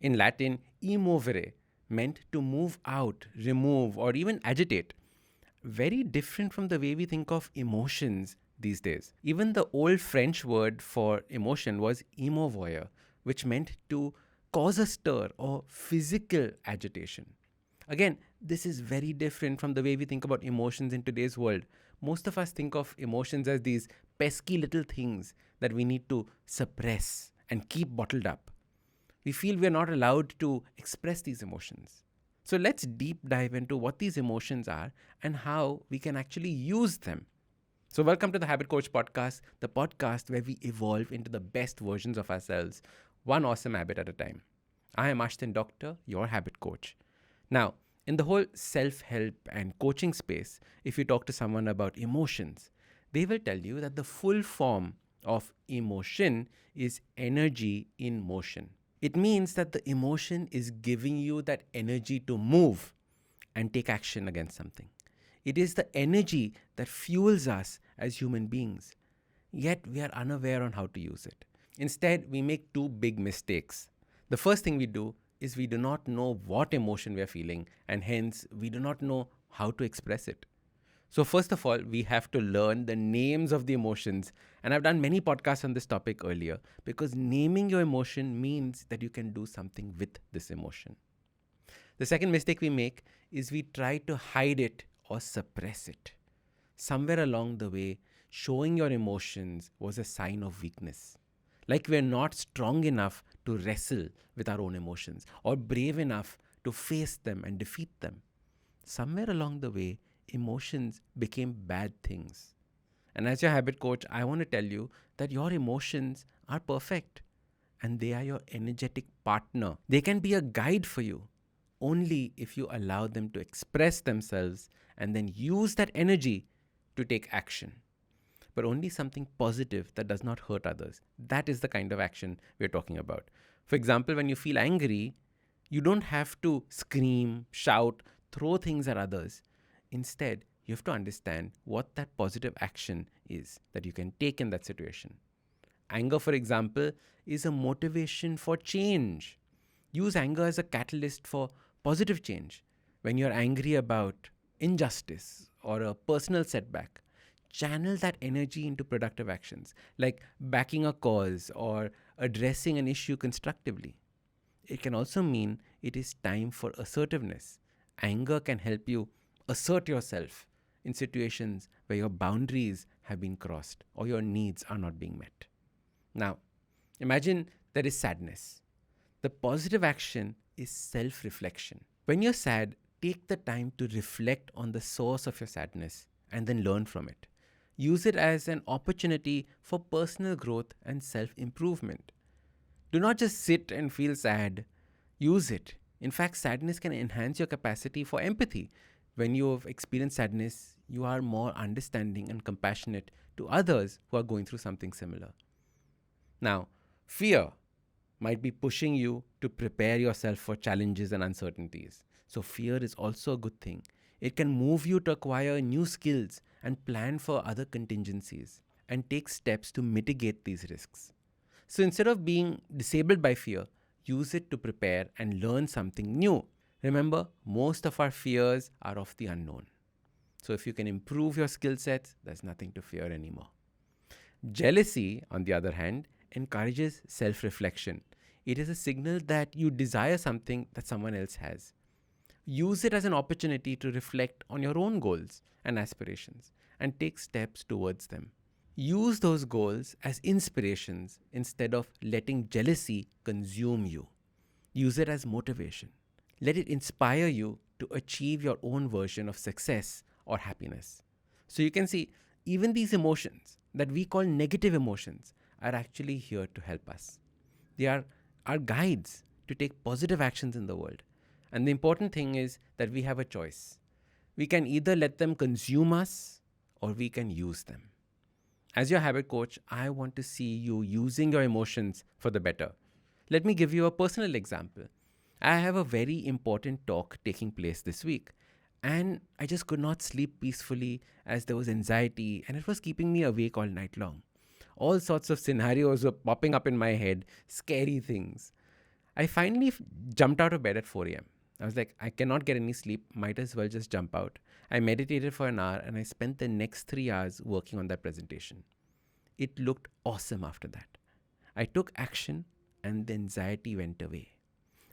In Latin, emovere meant to move out, remove, or even agitate. Very different from the way we think of emotions these days. Even the old French word for emotion was émouvoir, which meant to cause a stir or physical agitation. Again, this is very different from the way we think about emotions in today's world. Most of us think of emotions as these pesky little things that we need to suppress and keep bottled up. We feel we're not allowed to express these emotions. So let's deep dive into what these emotions are and how we can actually use them. So, welcome to the Habit Coach Podcast, the podcast where we evolve into the best versions of ourselves, one awesome habit at a time. I am Ashdin Doctor, your habit coach. Now, in the whole self-help and coaching space, if you talk to someone about emotions, they will tell you that the full form of emotion is energy in motion. It means that the emotion is giving you that energy to move and take action against something. It is the energy that fuels us as human beings, yet we are unaware on how to use it. Instead, we make two big mistakes. The first thing we do is we do not know what emotion we are feeling, and hence we do not know how to express it. So first of all, we have to learn the names of the emotions. And I've done many podcasts on this topic earlier because naming your emotion means that you can do something with this emotion. The second mistake we make is we try to hide it or suppress it. Somewhere along the way, showing your emotions was a sign of weakness. Like we're not strong enough to wrestle with our own emotions or brave enough to face them and defeat them. Somewhere along the way, emotions became bad things. And as your habit coach, I want to tell you that your emotions are perfect and they are your energetic partner. They can be a guide for you only if you allow them to express themselves and then use that energy to take action. But only something positive that does not hurt others. That is the kind of action we're talking about. For example, when you feel angry, you don't have to scream, shout, throw things at others. Instead, you have to understand what that positive action is that you can take in that situation. Anger, for example, is a motivation for change. Use anger as a catalyst for positive change. When you're angry about injustice or a personal setback, channel that energy into productive actions like backing a cause or addressing an issue constructively. It can also mean it is time for assertiveness. Anger can help you assert yourself in situations where your boundaries have been crossed or your needs are not being met. Now, imagine there is sadness. The positive action is self-reflection. When you're sad, take the time to reflect on the source of your sadness and then learn from it. Use it as an opportunity for personal growth and self-improvement. Do not just sit and feel sad. Use it. In fact, sadness can enhance your capacity for empathy. When you have experienced sadness, you are more understanding and compassionate to others who are going through something similar. Now, fear might be pushing you to prepare yourself for challenges and uncertainties. So fear is also a good thing. It can move you to acquire new skills and plan for other contingencies and take steps to mitigate these risks. So instead of being disabled by fear, use it to prepare and learn something new. Remember, most of our fears are of the unknown. So if you can improve your skill sets, there's nothing to fear anymore. Jealousy, on the other hand, encourages self-reflection. It is a signal that you desire something that someone else has. Use it as an opportunity to reflect on your own goals and aspirations and take steps towards them. Use those goals as inspirations instead of letting jealousy consume you. Use it as motivation. Let it inspire you to achieve your own version of success or happiness. So you can see, even these emotions that we call negative emotions are actually here to help us. They are our guides to take positive actions in the world. And the important thing is that we have a choice. We can either let them consume us or we can use them. As your habit coach, I want to see you using your emotions for the better. Let me give you a personal example. I have a very important talk taking place this week, and I just could not sleep peacefully as there was anxiety and it was keeping me awake all night long. All sorts of scenarios were popping up in my head, scary things. I finally jumped out of bed at 4 a.m. I was like, I cannot get any sleep. Might as well just jump out. I meditated for an hour and I spent the next 3 hours working on that presentation. It looked awesome after that. I took action and the anxiety went away.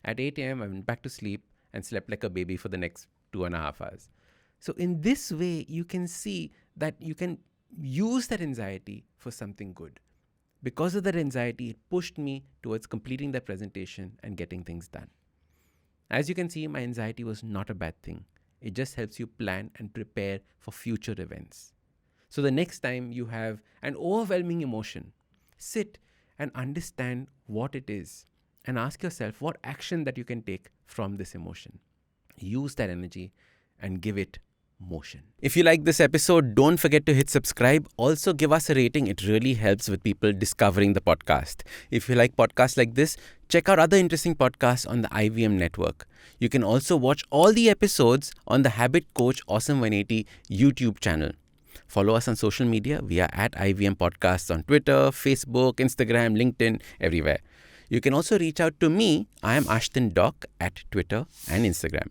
At 8 a.m., I went back to sleep and slept like a baby for the next 2.5 hours. So, in this way, you can see that you can use that anxiety for something good. Because of that anxiety, it pushed me towards completing that presentation and getting things done. As you can see, my anxiety was not a bad thing. It just helps you plan and prepare for future events. So the next time you have an overwhelming emotion, sit and understand what it is and ask yourself what action that you can take from this emotion. Use that energy and give it motion. If you like this episode, don't forget to hit subscribe. Also give us a rating. It really helps with people discovering the podcast. If you like podcasts like this, check out other interesting podcasts on the IVM network. You can also watch all the episodes on the Habit Coach Awesome 180 YouTube channel. Follow us on social media. We are at IVM Podcasts on Twitter, Facebook, Instagram, LinkedIn, everywhere. You can also reach out to me. I am Ashdin Doc at Twitter and Instagram.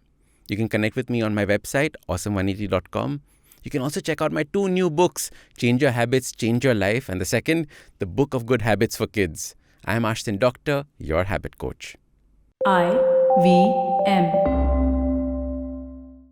You can connect with me on my website, awesome180.com. You can also check out my 2 new books, Change Your Habits, Change Your Life, and the second, The Book of Good Habits for Kids. I am Ashdin Doctor, your habit coach. IVM.